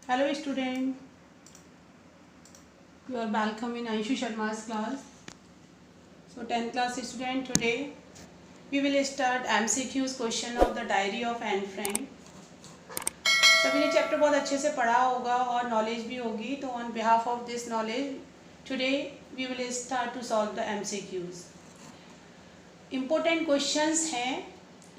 Hello student, you are welcome in Anshu Sharma's class. So 10th class student, today we will start MCQs question of the Diary of Anne Frank. सभी ने chapter बहुत अच्छे से पढ़ा होगा और knowledge भी होगी, तो on behalf of this knowledge today we will start to solve the MCQs. Important questions हैं,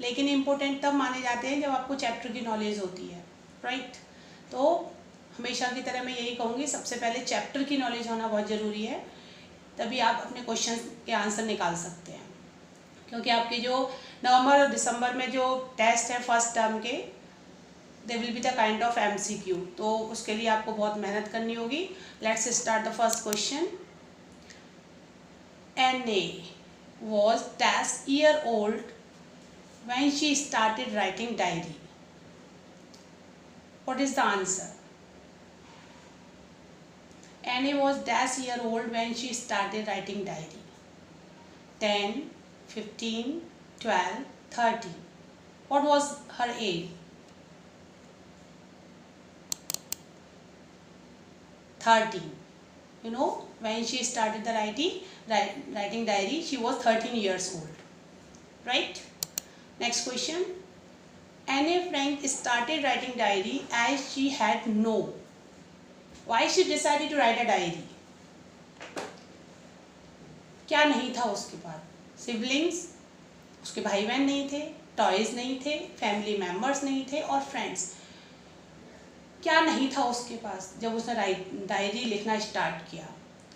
लेकिन इम्पोर्टेंट तब माने जाते हैं जब आपको चैप्टर की नॉलेज होती है, राइट? तो हमेशा की तरह मैं यही कहूँगी, सबसे पहले चैप्टर की नॉलेज होना बहुत ज़रूरी है, तभी आप अपने क्वेश्चन के आंसर निकाल सकते हैं. क्योंकि आपके जो नवंबर और दिसंबर में जो टेस्ट है फर्स्ट टर्म के, they will be the kind of MCQ, तो उसके लिए आपको बहुत मेहनत करनी होगी. Let's start the first question. Anne was dash year old when she started writing diary. What is the answer? Anne was dash year old when she started writing diary. 10, 15, 12, 13. What was her age? 13. You know, when she started the writing diary, she was 13 years old. Right? Next question. Anne Frank started writing diary as she had no. Why she decided to write a diary? क्या नहीं था उसके पास? Siblings, उसके भाई बहन नहीं थे, toys नहीं थे, फैमिली मेम्बर्स नहीं थे और फ्रेंड्स. क्या नहीं था उसके पास जब उसने डायरी लिखना स्टार्ट किया?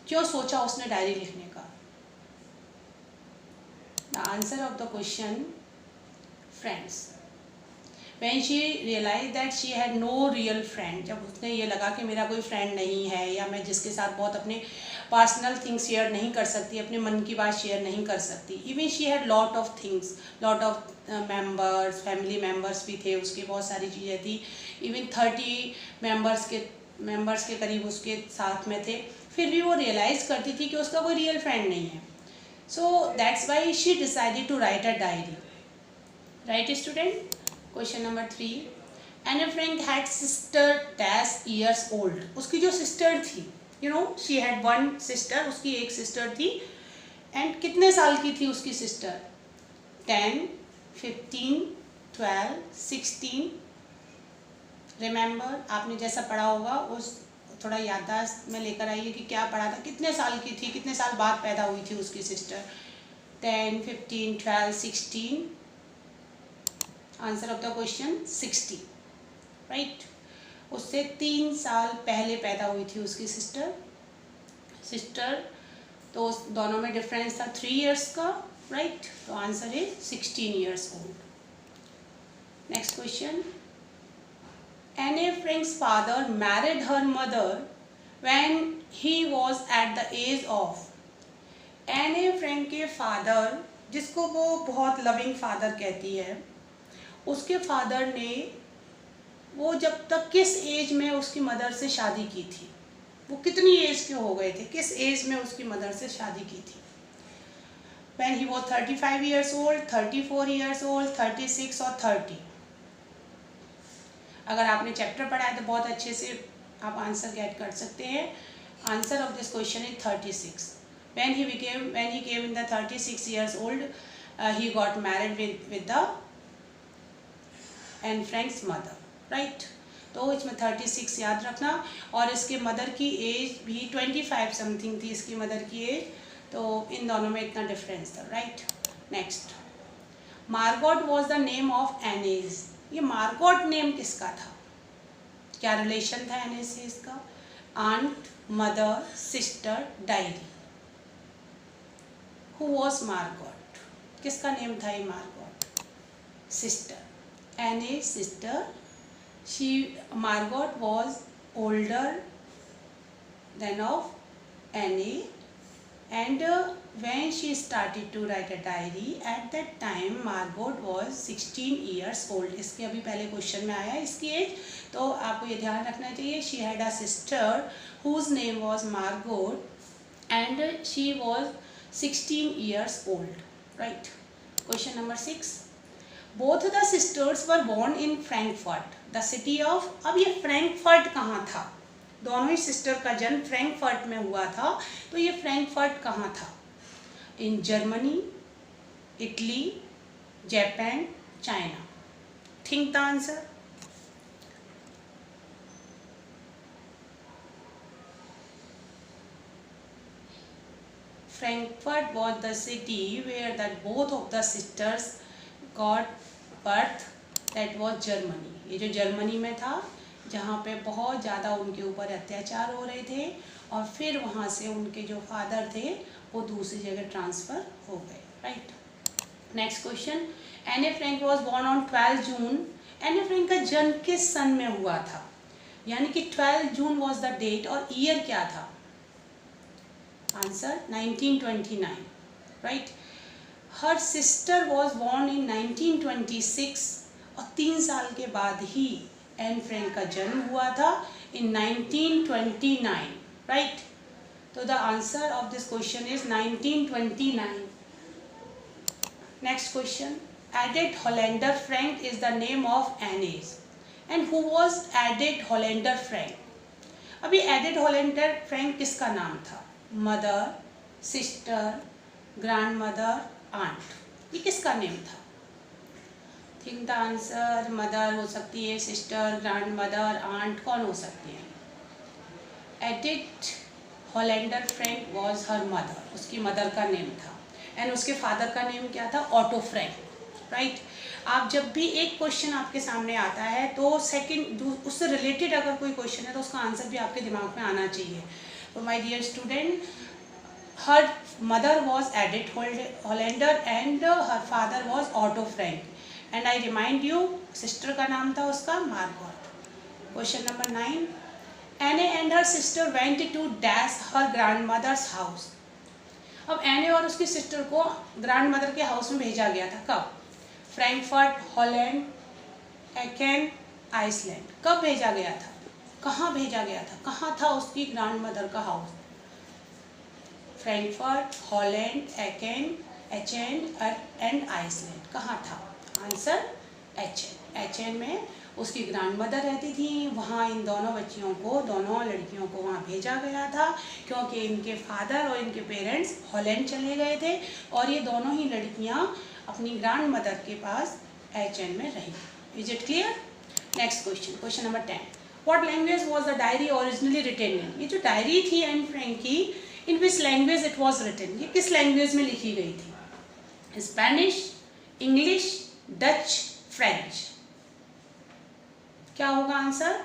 क्यों सोचा उसने डायरी लिखने का? The answer of the question, friends. When she realized that she had no real friend, जब उसने ये लगा कि मेरा कोई फ्रेंड नहीं है, या मैं जिसके साथ बहुत अपने पर्सनल थिंग्स शेयर नहीं कर सकती, अपने मन की बात शेयर नहीं कर सकती. Even she had lot of things, lot of members, family members भी थे, उसकी बहुत सारी चीज़ें थी. इवन 30 मेम्बर्स के करीब उसके साथ में थे, फिर भी वो रियलाइज़ करती थी कि उसका कोई रियल फ्रेंड नहीं है. So that's why she decided to write a diary. Right student? Question number 3. Anne Frank had sister dash years old. उसकी जो सिस्टर थी, you know, she had one sister, उसकी एक सिस्टर थी. एंड कितने साल की थी उसकी सिस्टर? 10, 15, 12, 16. रिमेंबर, आपने जैसा पढ़ा होगा उस थोड़ा याददाश्त में लेकर आइए कि क्या पढ़ा था, कितने साल की थी, कितने साल बाद पैदा हुई थी उसकी sister. 10, 15, 12, 16. Answer of the question 60. Right? उससे 3 साल पहले पैदा हुई थी उसकी सिस्टर. तो दोनों में डिफरेंस था 3 इयर्स का. राइट? तो answer is 16 years old. Next question. Anne Frank's father married her mother when he was at the age of. Anne Frank के फादर, जिसको वो बहुत लविंग फादर कहती है, उसके फादर ने वो जब तक किस एज में उसकी मदर से शादी की थी? वो कितनी एज के हो गए थे, किस एज में उसकी मदर से शादी की थी? When he was 35 years old, 34 years old, 36 और 30. अगर आपने चैप्टर पढ़ा है तो बहुत अच्छे से आप आंसर गेट कर सकते हैं. Answer of this question is 36. When he came in the 36 years old, he got married with the Anne Frank's mother. Right? तो इसमें 36 याद रखना, और इसके मदर की एज भी 25 समथिंग थी इसकी मदर की एज. तो इन दोनों में इतना डिफरेंस था. Right? Next. Margot was the name of Anne's. ये मार्गोट नेम किसका था? क्या रिलेशन था एने से इसका? Aunt, mother, sister, diary. Who was Margot? किसका नेम था ये Margot? Sister. Anne's sister. Margot was older than of Anne, and when she started to write a diary, at that time Margot was 16 years old. इसके अभी पहले question में आया इसकी as, तो आपको ये ध्यान रखना चाहिए. She had a sister whose name was Margot, and she was 16 years old. Right? Question number 6. Both the sisters were born in Frankfurt the city of. अब ये फ्रैंकफर्ट कहाँ था? दोनों ही सिस्टर का जन्म फ्रैंकफर्ट में हुआ था, तो ये फ्रैंकफर्ट कहाँ था? In Germany, Italy, Japan, China. Think the answer. Frankfurt was the city where that both of the sisters got birth. That was Germany. ये जो जर्मनी में था, जहाँ पे बहुत ज़्यादा उनके ऊपर अत्याचार हो रहे थे, और फिर वहाँ से उनके जो फादर थे वो दूसरी जगह ट्रांसफ़र हो गए, राइट। नेक्स्ट क्वेश्चन, एने फ्रैंक वॉज बॉर्न ऑन 12 जून। एने फ्रैंक का जन्म किस सन में हुआ था? यानी कि 12 जून वॉज द डेट, और ईयर क्या था? Answer 1929, right. Her sister was born in 1926, और 3 साल के बाद ही एन फ्रैंक का जन्म हुआ था इन 1929, राइट। तो the answer of this question is 1929. Next question, Edith Hollander Frank is the name of Anne. And who was Edith Hollander Frank? अभी एडिथ होलेंडर फ्रैंक किसका नाम था? Mother, sister, grand mother, aunt, ये किसका name था? Think the answer. Mother हो सकती है, सिस्टर, ग्रैंड मदर, आंट, कौन हो सकती है? Edith Hollander Frank was her mother, उसकी मदर का नेम था। एंड उसके फादर का नेम क्या था? Otto Frank, right. आप जब भी एक क्वेश्चन आपके सामने आता है तो सेकंड उससे रिलेटेड अगर कोई क्वेश्चन है तो उसका आंसर भी आपके दिमाग में आना चाहिए। तो my dear student, her mother was Edith Hollander and her father was Otto Frank, and I remind you sister का नाम था उसका Margaret. Question number 9, Anne and her sister went to dash her grandmother's house. अब Anne और उसकी sister को grand mother के house में भेजा गया था, कब? फ्रैंकफर्ट, हॉलैंड, एकेन, आइसलैंड। कब भेजा गया था? कहाँ भेजा गया था? कहाँ था उसकी ग्रैंड मदर का हाउस? फ्रैंकफर्ट, हॉलैंड, एकेन, एचेन एंड आइसलैंड। कहाँ था? आंसर एचेन। एचेन में उसकी ग्रैंड मदर रहती थी, वहाँ इन दोनों बच्चियों को, दोनों लड़कियों को वहाँ भेजा गया था, क्योंकि इनके फादर और इनके पेरेंट्स हॉलैंड चले गए थे, और ये दोनों ही लड़कियाँ अपनी ग्रैंड मदर के पास एचएन में रही। Is it clear? Next question, question number 10, what language was the diary originally written in. ये जो डायरी थी एन फ्रैंक की, in which language it was written, ये किस लैंग्वेज में लिखी गई थी? Spanish, English, Dutch, French. क्या होगा answer?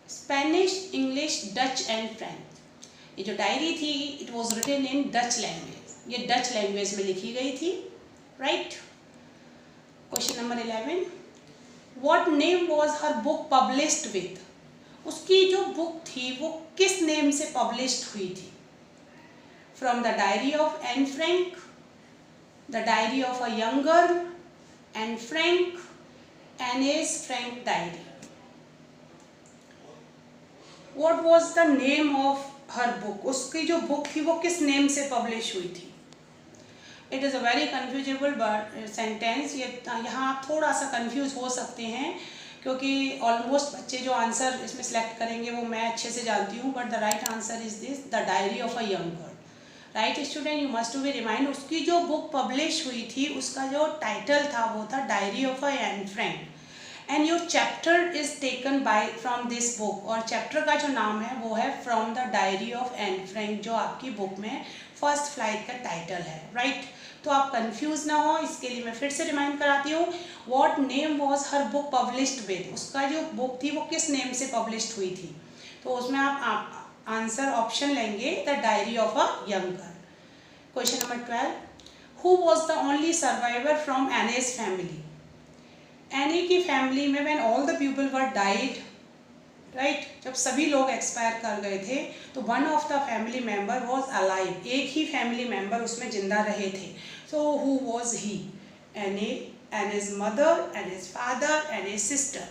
Spanish, English, Dutch and French. ये जो डायरी थी it was written in Dutch language, ये डच लैंग्वेज में लिखी गई थी, right. Question number 11, what name was her book published with. उसकी जो बुक थी वो किस नेम से पब्लिश्ड हुई थी? From the diary of Anne Frank, the diary of a young girl, Anne Frank, Anne's Frank diary. What was the name of her book? उसकी जो बुक थी वो किस नेम से पब्लिश हुई थी? It is a very confusable sentence. यहाँ आप थोड़ा सा कंफ्यूज हो सकते हैं, क्योंकि ऑलमोस्ट बच्चे जो आंसर इसमें सेलेक्ट करेंगे वो मैं अच्छे से जानती हूँ, but the right answer is this, the diary of a young girl, right student. You must to be remind, उसकी जो बुक पब्लिश हुई थी उसका जो टाइटल था वो था diary of a Anne Frank, and your chapter is taken by from this book, और चैप्टर का जो नाम है वो है from the diary of Anne Frank, जो आपकी बुक में फर्स्ट फ्लाइट का टाइटल है, राइट। तो आप कंफ्यूज ना हो, इसके लिए मैं फिर से रिमाइंड कराती हूँ, what name was her book published with, उसका जो बुक थी वो किस नेम से पब्लिश्ड हुई थी? तो उसमें आप आंसर ऑप्शन लेंगे the diary of a young girl. Question number 12, who was the only survivor from Anne's family. Anne की फैमिली में when all the people were died, right, जब सभी लोग एक्सपायर कर गए थे तो one of the family member was alive, एक ही फैमिली मेंबर उसमें जिंदा रहे थे। So who was he? Anne, and his mother, and his father, and his sister.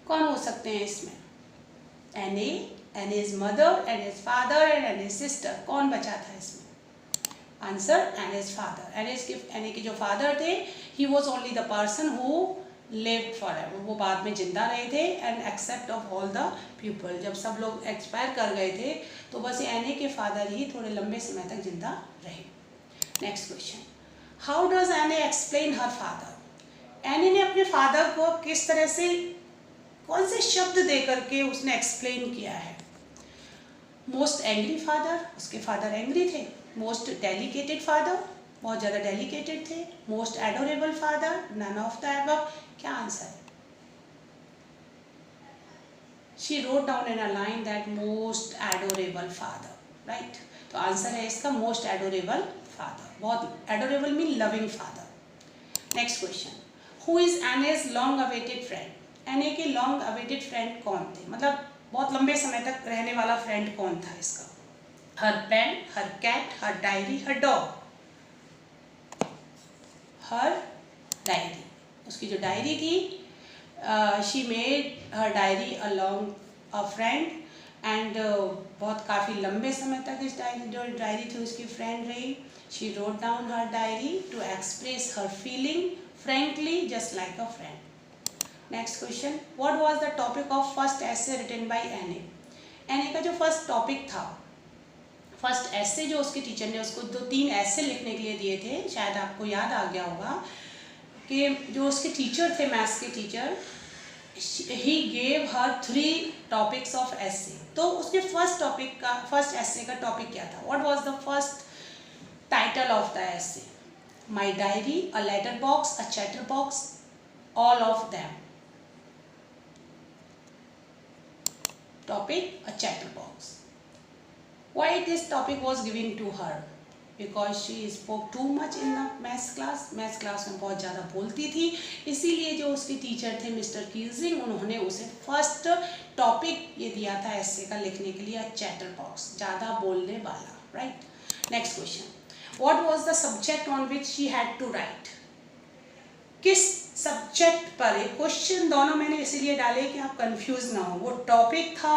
कौन हो सकते हैं इसमें? Any, and his mother, and his father, and his sister. कौन बचा था इसमें? Answer acnes father. एने के जो फादर थे, he was only the person who lived forever, वो बाद में जिंदा रहे थे, and except of all the people, जब सब लोग एक्सपायर कर गए थे तो बस एने के फादर ही थोड़े लंबे समय तक जिंदा रहे। नेक्स्ट क्वेश्चन, हाउ डज एने एक्सप्लेन हर फादर? एने ने अपने फादर को किस तरह से, कौन से शब्द दे करके उसने एक्सप्लेन किया है? मोस्ट एंग्री फादर, उसके फादर एंग्री थे। मोस्ट डेलिकेटेड फादर, बहुत ज़्यादा डेलिकेटेड थे। Most adorable father, none of the above. क्या आंसर है? She wrote down in a line that most adorable father, right. तो आंसर है इसका मोस्ट एडोरेबल फादर, बहुत adorable mean loving father. Next question, who is Anne's long awaited friend? Anne के long awaited friend कौन थे, मतलब बहुत लंबे समय तक रहने वाला फ्रेंड कौन था इसका? हर पेन, हर कैट, हर डायरी, हर डॉग। हर डायरी, उसकी जो डायरी थी, she made her diary along a friend, and बहुत काफ़ी लंबे समय तक इस जो डायरी थी उसकी फ्रेंड रही। She wrote down her diary to express her feeling frankly just like a friend. Next question, what was the topic of first essay written by Anne? Anne का जो फर्स्ट टॉपिक था, first essay जो उसके teacher ने उसको 2-3 एसे लिखने के लिए दिए थे, शायद आपको याद आ गया होगा कि जो उसके टीचर थे, मैथ्स के teacher, he gave her 3 topics of essay. तो उसके फर्स्ट टॉपिक का, फर्स्ट एसे का टॉपिक क्या था? What was the first title of the essay? My diary, a letter box, a chatterbox, all of them. Topic, a chatterbox. Why this topic was given to her? Because she spoke too much in the maths class. Maths class में बहुत ज़्यादा बोलती थी, इसीलिए जो उसके teacher थे mister Keesing, उन्होंने उसे फर्स्ट टॉपिक ये दिया था ऐसे का लिखने के लिए, चैटर बॉक्स, ज़्यादा बोलने वाला, right. Next question, what was the subject on which she had to write? किस सब्जेक्ट पर? क्वेश्चन दोनों मैंने इसीलिए डाले कि आप कंफ्यूज ना हो। वो टॉपिक था,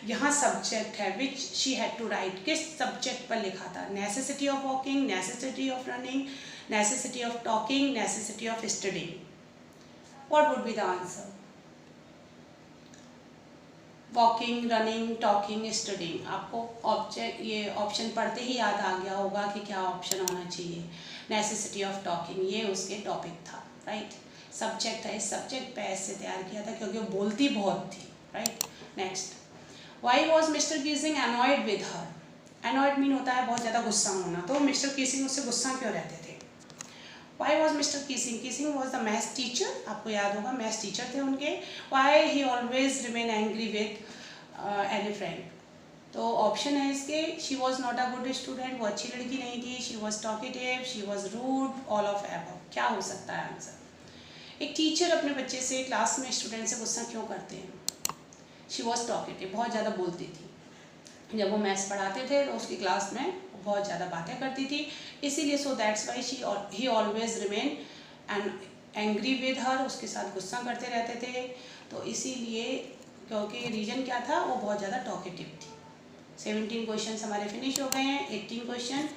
यहाँ सब्जेक्ट है, which she had to write, किस सब्जेक्ट पर लिखा था? Necessity of walking, necessity of running, necessity of talking, necessity of studying. What would be the answer? Walking, running, talking, studying. आपको ऑब्जेक्ट, ये ऑप्शन पढ़ते ही याद आ गया होगा कि क्या ऑप्शन होना चाहिए। नेसेसिटी ऑफ टॉकिंग, ये उसके टॉपिक था, राइट। सब्जेक्ट है, इस सब्जेक्ट पे ऐसे तैयार किया था क्योंकि वो बोलती बहुत थी, right. Next, Y was Mister Keesing annoyed with her? Annoyed mean होता है बहुत ज़्यादा गुस्सा होना, तो मिस्टर कीजिंग उससे गुस्सा क्यों रहते थे? Why was Mister Keesing, Keesing was the maths teacher, आपको याद होगा मैथ्स टीचर थे उनके। Why he always remain angry with any friend? तो ऑप्शन है इसके, she was not a good student, वो अच्छी लड़की नहीं थी, she was talkative, she was rude, all of above. क्या हो सकता है आंसर? एक टीचर अपने बच्चे से, क्लास में स्टूडेंट से गुस्सा क्यों करते हैं? शी वॉज टॉकेटिव, बहुत ज़्यादा बोलती थी। जब वो मैथ्स पढ़ाते थे तो उसकी क्लास में बहुत ज़्यादा बातें करती थी, इसीलिए सो that's Y he always remain and angry with her, उसके साथ गुस्सा करते रहते थे। तो इसीलिए, क्योंकि रीज़न क्या था, वो बहुत ज़्यादा टॉकेटिव थी। 17 क्वेश्चन हमारे फिनिश हो गए हैं। 18 question,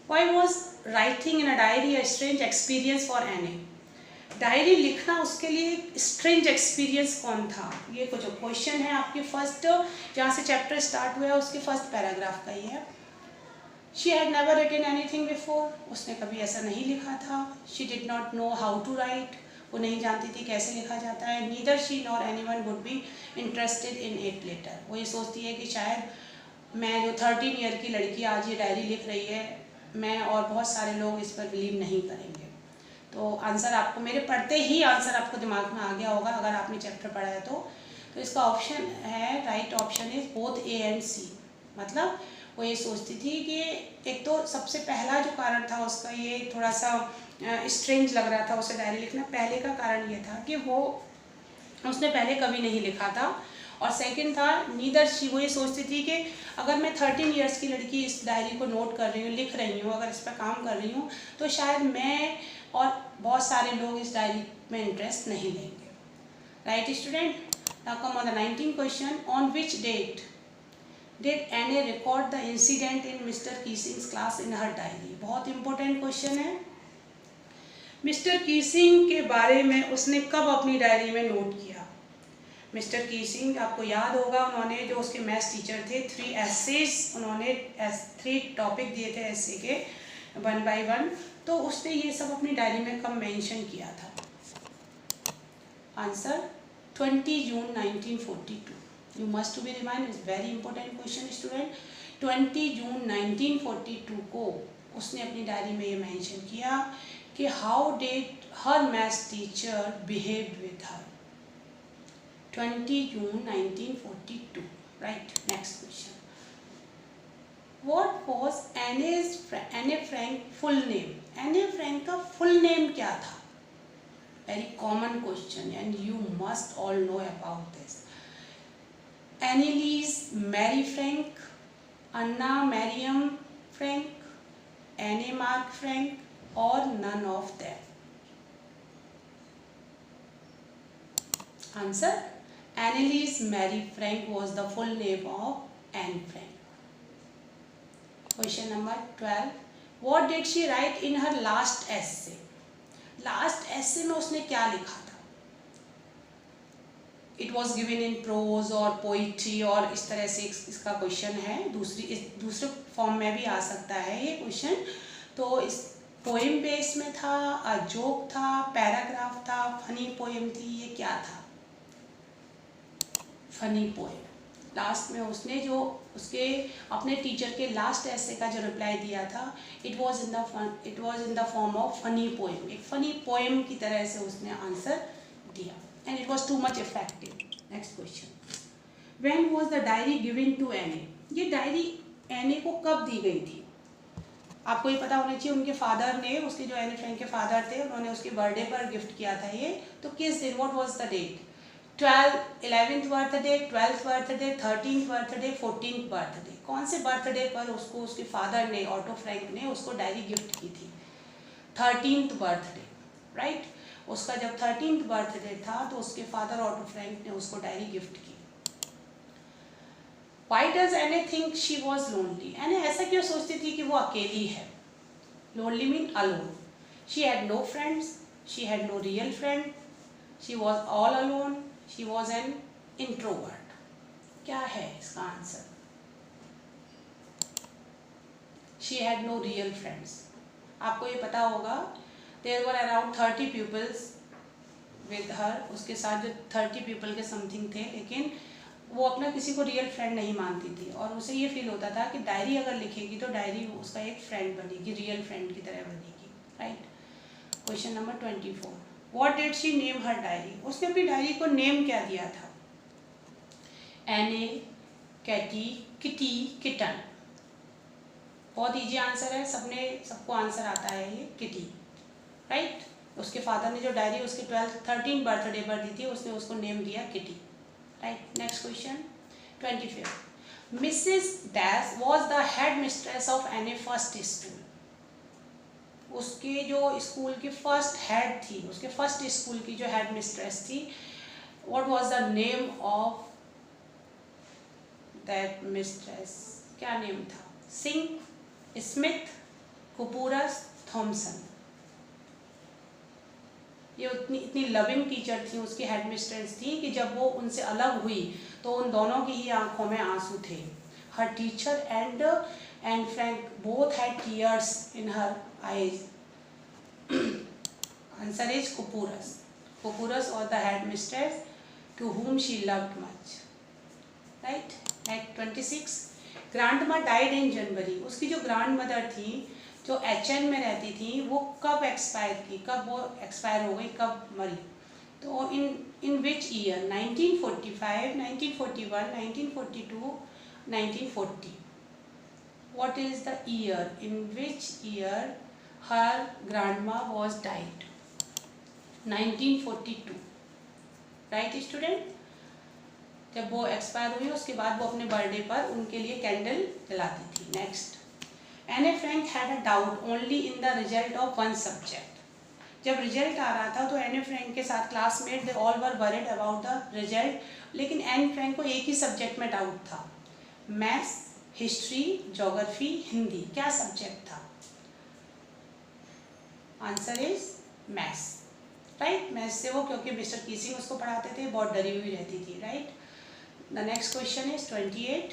why was writing in a diary a strange experience for एने? डायरी लिखना उसके लिए स्ट्रेंज एक्सपीरियंस कौन था? ये कुछ क्वेश्चन है आपके फर्स्ट, जहाँ से चैप्टर स्टार्ट हुआ है उसके फर्स्ट पैराग्राफ का ही है। She had never written anything before, उसने कभी ऐसा नहीं लिखा था। She did not know how to write, वो नहीं जानती थी कैसे लिखा जाता है। Neither she nor anyone would be interested in it later, वो ये सोचती है कि शायद मैं जो 13 ईयर की लड़की आज ये डायरी लिख रही है, मैं और बहुत सारे लोग इस पर बिलीव नहीं करेंगे। तो आंसर आपको, मेरे पढ़ते ही आंसर आपको दिमाग में आ गया होगा अगर आपने चैप्टर पढ़ा है तो इसका ऑप्शन है, right option is both A and C. मतलब वो ये सोचती थी कि एक तो सबसे पहला जो कारण था उसका, ये थोड़ा सा स्ट्रेंज लग रहा था उसे डायरी लिखना। पहले का कारण ये था कि वो उसने पहले कभी नहीं लिखा था, और सेकंड था नीदर शी, वो ये सोचती थी कि अगर मैं 13 इयर्स की लड़की इस डायरी को नोट कर रही हूँ, लिख रही हूँ, अगर इस पर काम कर रही हूँ, तो शायद मैं और बहुत सारे लोग इस डायरी में इंटरेस्ट नहीं लेंगे। Right student, now come on the 19 question, on which date Did Anne record the incident in Mr. Keesing's class in her diary? बहुत इंपॉर्टेंट क्वेश्चन है। मिस्टर कीसिंग के बारे में उसने कब अपनी डायरी में नोट किया? मिस्टर कीसिंग, आपको याद होगा, उन्होंने जो उसके मैथ्स टीचर थे 3 एसेज, उन्होंने 3 टॉपिक दिए थे एसे के 1 by 1, तो उसने ये सब अपनी डायरी में कब मेंशन किया था? Answer 20 June 1942। You must to be remind, is very important question student. 20 जून 1942 को उसने अपनी डायरी में ये मेंशन किया कि how did her maths teacher behave with her. 20 June 1942, right. Next question, what was एने फ्रैंक फुल नेम? एने Frank का फुल नेम क्या था? Very common question and you must all know about this. Anneliese Mary Frank, Anna Mariam Frank, Anne Mark Frank, or none of them? Answer, Anneliese Mary Frank was the full name of Anne Frank. Question number 12. What did she write in her last essay? Last essay में उसने क्या लिखा था? It was given in prose और poetry और इस तरह से इसका क्वेश्चन है। दूसरे फॉर्म में भी आ सकता है ये क्वेश्चन। तो इस पोएम बेस में था, जोक था, पैराग्राफ था, फनी पोएम थी, ये क्या था? Funny poem. लास्ट में उसने जो उसके अपने टीचर के लास्ट ऐसे का जो रिप्लाई दिया था, it was in the form of funny poem. एक फनी पोएम की तरह से उसने आंसर दिया and it was too much effective. Next question, when was the diary given to Anne? ये डायरी एने को कब दी गई थी? आपको ये पता होना चाहिए, उनके फादर ने, उसके जो एने फ्रैंक के फादर थे, उन्होंने उसके बर्थडे पर गिफ्ट किया था ये। तो किस दिन, what was the date? 11th birthday, 12th birthday, 13th birthday, 14th birthday. कौन से बर्थडे पर उसको उसके फादर ने, ऑटो फ्रैंक ने, उसको डायरी गिफ्ट की थी? 13th birthday, right. उसका जब 13th बर्थडे था तो उसके फादर ऑटो फ्रैंक ने उसको डायरी गिफ्ट की। Why does Anne think she was lonely? Anne ऐसा क्यों सोचती थी कि वो अकेली है? Lonely mean alone. She had no friends. She had no real friend. She was all alone. She was an introvert. क्या है इसका answer? She had no real friends. आपको ये पता होगा, there were around 30 pupils with her. उसके साथ जो 30 people के समथिंग थे, लेकिन वो अपना किसी को रियल फ्रेंड नहीं मानती थी और उसे ये फील होता था कि डायरी अगर लिखेगी तो डायरी उसका एक फ्रेंड बनेगी, रियल फ्रेंड की तरह बनेगी, right. Question number 24, what did she name her diary? उसने अपनी डायरी को नेम क्या दिया था? एने, कैटी, किटी, किटन। बहुत इजी आंसर है, सबको आंसर आता है ये, किटी, राइट। उसके फादर ने जो डायरी उसके 13 बर्थडे पर दी थी, उसने उसको नेम दिया kitty, right. Next question 25, Mrs dash was the head mistress of एने फर्स्ट स्कूल। उसके जो स्कूल की फर्स्ट हेड थी, उसके फर्स्ट स्कूल की जो हेड मिस्ट्रेस थी, what was the name of that mistress? क्या नेम था? Singh, Smith, Kuperus, Thomson. ये इतनी लविंग टीचर थी, उसकी हेड मिस्ट्रेस थी कि जब वो उनसे अलग हुई तो उन दोनों की ही आंखों में आंसू थे। Her teacher and Frank both had tears in her eyes. Answer is Kuperus. Kuperus और the headmistress to whom she loved much, right? At 26, grandma died in January. उसकी जो ग्रांड मदर थी, जो HN में रहती थी, वो कब एक्सपायर की, कब वो एक्सपायर हो गई, कब मरी? तो इन which year? 1945, 1941, 1942, 1940। What is the year? In which year her grandma was died? 1942, right student? जब वो एक्सपायर हुई उसके बाद वो अपने बर्थडे पर उनके लिए कैंडल जलाती थी। नेक्स्ट, एने Frank had a doubt only in the result of one subject. जब रिजल्ट आ रहा था तो एने फ्रैंक के साथ classmate they all were worried about the result, लेकिन एन फ्रैंक को एक ही सब्जेक्ट में डाउट था। मैथ्स, हिस्ट्री, ज्योग्राफी, हिंदी, क्या सब्जेक्ट था? Answer is maths, right. Maths से वो, क्योंकि मिस्टर कीसिंग उसको पढ़ाते थे, बहुत डरी हुई रहती थी, right. The next question is 28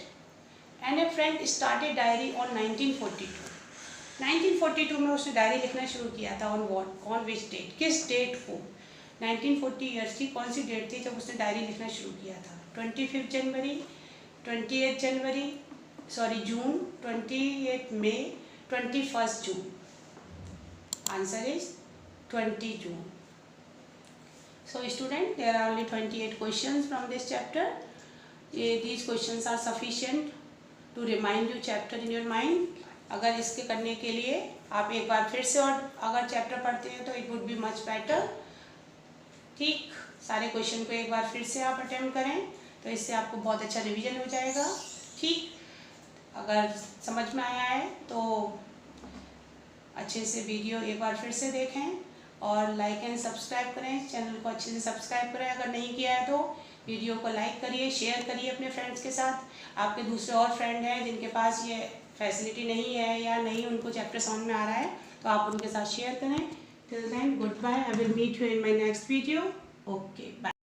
and a friend started diary on 1942। 1942 में उसने डायरी लिखना शुरू किया था। On what, on which date, किस डेट को? 1940 ईयर्स की कौन सी डेट थी जब उसने डायरी लिखना शुरू किया था? 25 जनवरी, 28 जनवरी, सॉरी जून, 28 मई, 21 जून। Answer is 20 June. So student, there are only 28 questions from this chapter. These questions are sufficient to remind you chapter in your mind. अगर इसके करने के लिए आप एक बार फिर से और अगर चैप्टर पढ़ते हैं तो it would be much better. ठीक, सारे क्वेश्चन को एक बार फिर से आप अटेम्प्ट करें तो इससे आपको बहुत अच्छा रिवीजन हो जाएगा। ठीक, अगर समझ में आया है तो अच्छे से वीडियो एक बार फिर से देखें और लाइक एंड सब्सक्राइब करें, चैनल को अच्छे से सब्सक्राइब करें। अगर नहीं किया है तो वीडियो को लाइक करिए, शेयर करिए अपने फ्रेंड्स के साथ। आपके दूसरे और फ्रेंड हैं जिनके पास ये फैसिलिटी नहीं है या नहीं उनको चैप्टर समझ में आ रहा है तो आप उनके साथ शेयर करें। Till then, goodbye, I will meet you in my next video. Okay, bye.